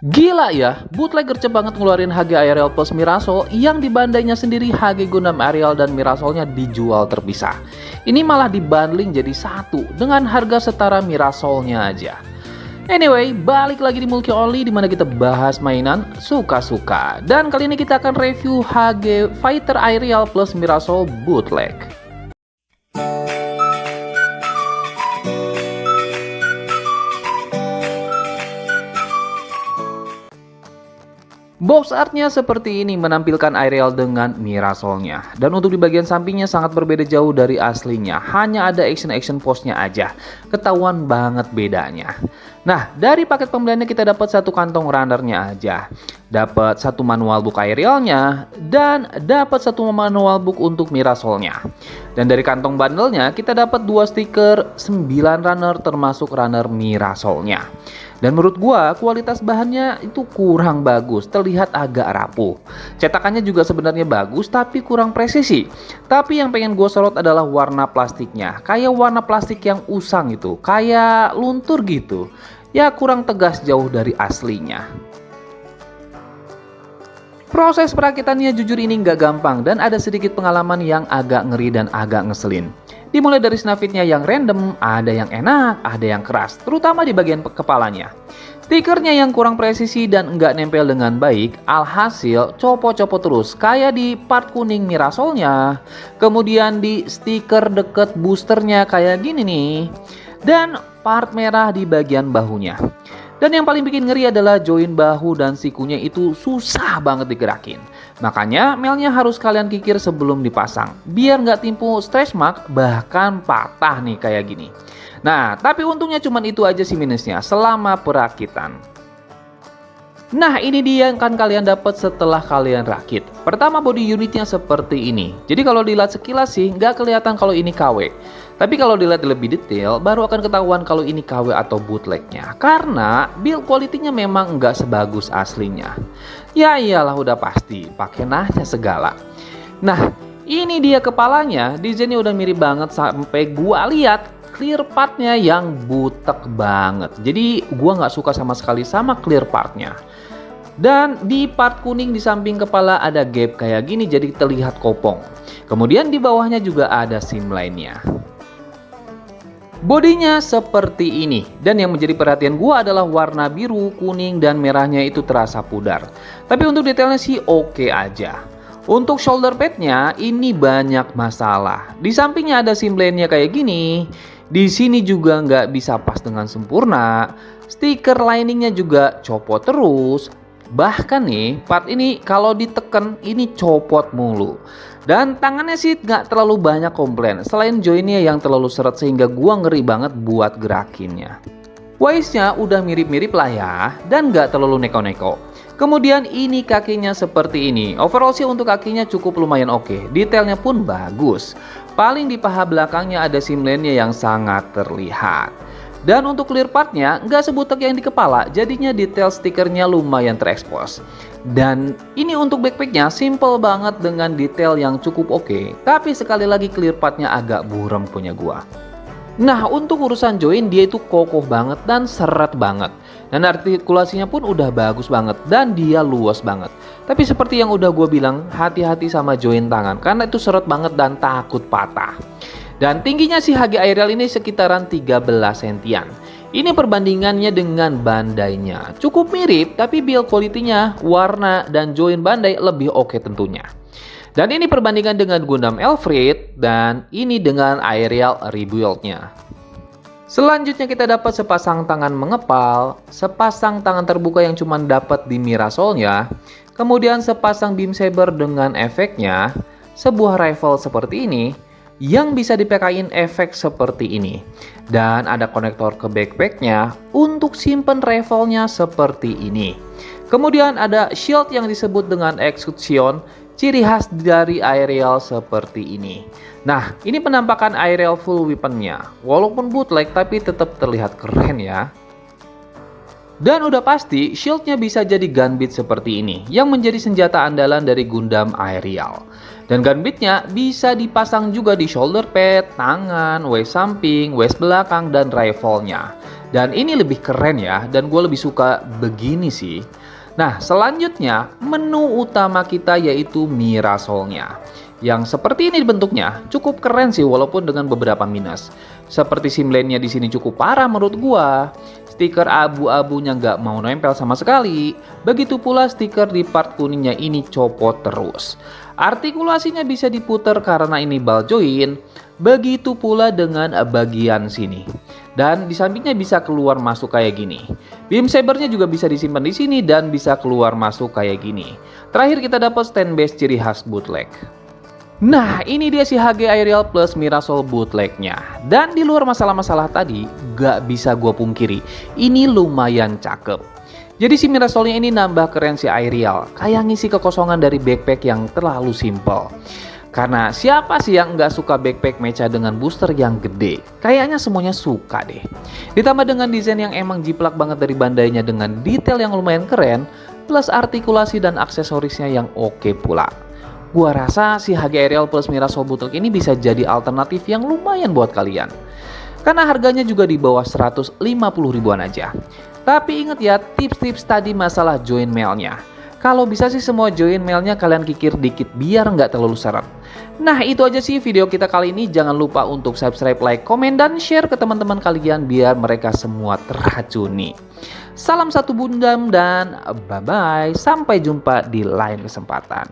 Gila ya, bootleg gercep banget ngeluarin HG Aerial plus Mirasol yang di bandainya sendiri HG Gundam Aerial dan Mirasolnya dijual terpisah. Ini malah dibundling jadi satu dengan harga setara Mirasolnya aja. Anyway, balik lagi di Mulki Only dimana kita bahas mainan suka-suka. Dan kali ini kita akan review HG Fighter Aerial plus Mirasol bootleg. Box artnya seperti ini, menampilkan Aerial dengan Mirasolnya. Dan untuk di bagian sampingnya sangat berbeda jauh dari aslinya. Hanya ada action pose-nya aja. Ketahuan banget bedanya. Nah, dari paket pembeliannya kita dapat satu kantong runnernya aja. Dapat satu manual book Aerialnya. Dan dapat satu manual book untuk Mirasolnya. Dan dari kantong bundlenya kita dapat 2 stiker 9 runner termasuk runner Mirasolnya. Dan menurut gua kualitas bahannya itu kurang bagus, terlihat agak rapuh. Cetakannya juga sebenarnya bagus tapi kurang presisi. Tapi yang pengen gua sorot adalah warna plastiknya. Kayak warna plastik yang usang itu, kayak luntur gitu. Ya kurang tegas jauh dari aslinya. Proses perakitannya jujur ini nggak gampang dan ada sedikit pengalaman yang agak ngeri dan agak ngeselin. Dimulai dari snafitnya yang random, ada yang enak, ada yang keras, terutama di bagian kepalanya. Stikernya yang kurang presisi dan nggak nempel dengan baik, alhasil copot-copot terus, kayak di part kuning Mirasolnya, kemudian di stiker deket boosternya kayak gini nih, dan part merah di bagian bahunya. Dan yang paling bikin ngeri adalah join bahu dan sikunya itu susah banget digerakin. Makanya melnya harus kalian kikir sebelum dipasang, biar nggak timbul stretch mark bahkan patah nih kayak gini. Nah, tapi untungnya cuma itu aja sih minusnya selama perakitan. Nah, ini dia yang akan kalian dapat setelah kalian rakit. Pertama, body unitnya seperti ini. Jadi kalau dilihat sekilas sih nggak kelihatan kalau ini KW. Tapi kalau dilihat lebih detail, baru akan ketahuan kalau ini KW atau bootlegnya. Karena build quality-nya memang nggak sebagus aslinya. Ya iyalah udah pasti, pakai nahnya segala. Nah, ini dia kepalanya. Desainnya udah mirip banget sampai gua lihat clear part-nya yang butek banget. Jadi gua nggak suka sama sekali sama clear part-nya. Dan di part kuning di samping kepala ada gap kayak gini jadi terlihat kopong. Kemudian di bawahnya juga ada sim lainnya. Bodinya seperti ini, dan yang menjadi perhatian gua adalah warna biru, kuning, dan merahnya itu terasa pudar. Tapi untuk detailnya sih oke aja. Untuk shoulder padnya ini banyak masalah. Di sampingnya ada sim-nya kayak gini. Di sini juga nggak bisa pas dengan sempurna. Stiker liningnya juga copot terus. Bahkan nih part ini kalau diteken ini copot mulu. Dan tangannya sih nggak terlalu banyak komplain, selain joinnya yang terlalu seret sehingga gua ngeri banget buat gerakinnya. Waistnya udah mirip-mirip lah ya, dan nggak terlalu neko-neko. Kemudian ini kakinya seperti ini. Overall sih untuk kakinya cukup lumayan oke, detailnya pun bagus. Paling di paha belakangnya ada sim lainnya yang sangat terlihat. Dan untuk clear partnya nggak sebutek yang di kepala, jadinya detail stikernya lumayan terekspos. Dan ini untuk backpacknya simple banget dengan detail yang cukup oke. Tapi sekali lagi clear partnya agak buram punya gua. Nah untuk urusan join dia itu kokoh banget dan seret banget. Dan artikulasinya pun udah bagus banget dan dia luas banget. Tapi seperti yang udah gua bilang, hati-hati sama join tangan karena itu seret banget dan takut patah. Dan tingginya si HG Aerial ini sekitaran 13 sentian. Ini perbandingannya dengan bandainya. Cukup mirip tapi build quality-nya, warna, dan join bandai lebih oke tentunya. Dan ini perbandingan dengan Gundam Elfrid dan ini dengan Aerial rebuild-nya. Selanjutnya kita dapat sepasang tangan mengepal, sepasang tangan terbuka yang cuma dapat di Mirasolnya, kemudian sepasang beam saber dengan efeknya, sebuah rifle seperti ini, yang bisa dipakain efek seperti ini. Dan ada konektor ke backpacknya untuk simpen rifle-nya seperti ini. Kemudian ada shield yang disebut dengan execution, ciri khas dari Aerial seperti ini. Nah, ini penampakan Aerial full weapon-nya. Walaupun bootleg tapi tetap terlihat keren ya. Dan udah pasti shieldnya bisa jadi gunbit seperti ini, yang menjadi senjata andalan dari Gundam Aerial. Dan gunbitnya bisa dipasang juga di shoulder pad, tangan, waist samping, waist belakang, dan rifle-nya. Dan ini lebih keren ya, dan gue lebih suka begini sih. Nah, selanjutnya menu utama kita yaitu Mirasolnya. Yang seperti ini bentuknya, cukup keren sih walaupun dengan beberapa minus. Seperti sim lane-nya di sini cukup parah menurut gua. Stiker abu-abunya nggak mau nempel sama sekali. Begitu pula stiker di part kuningnya ini copot terus. Artikulasinya bisa diputar karena ini ball joint. Begitu pula dengan bagian sini. Dan di sampingnya bisa keluar masuk kayak gini. Beam sabernya juga bisa disimpan di sini dan bisa keluar masuk kayak gini. Terakhir kita dapat stand base ciri khas bootleg. Nah, ini dia si HG Aerial plus Mirasol bootlegnya. Dan di luar masalah-masalah tadi, gak bisa gue pungkiri, ini lumayan cakep. Jadi si Mirasolnya ini nambah keren si Aerial, kayak ngisi kekosongan dari backpack yang terlalu simple. Karena siapa sih yang nggak suka backpack mecha dengan booster yang gede? Kayaknya semuanya suka deh. Ditambah dengan desain yang emang jiplak banget dari bandainya dengan detail yang lumayan keren, plus artikulasi dan aksesorisnya yang oke pula. Gua rasa si HG Aerial plus Mirasol bootleg ini bisa jadi alternatif yang lumayan buat kalian. Karena harganya juga di bawah 150 ribuan aja. Tapi ingat ya tips-tips tadi masalah join mailnya. Kalau bisa sih semua join mailnya kalian kikir dikit biar nggak terlalu seret. Nah itu aja sih video kita kali ini. Jangan lupa untuk subscribe, like, komen, dan share ke teman-teman kalian biar mereka semua teracuni. Salam satu bundam dan bye-bye. Sampai jumpa di lain kesempatan.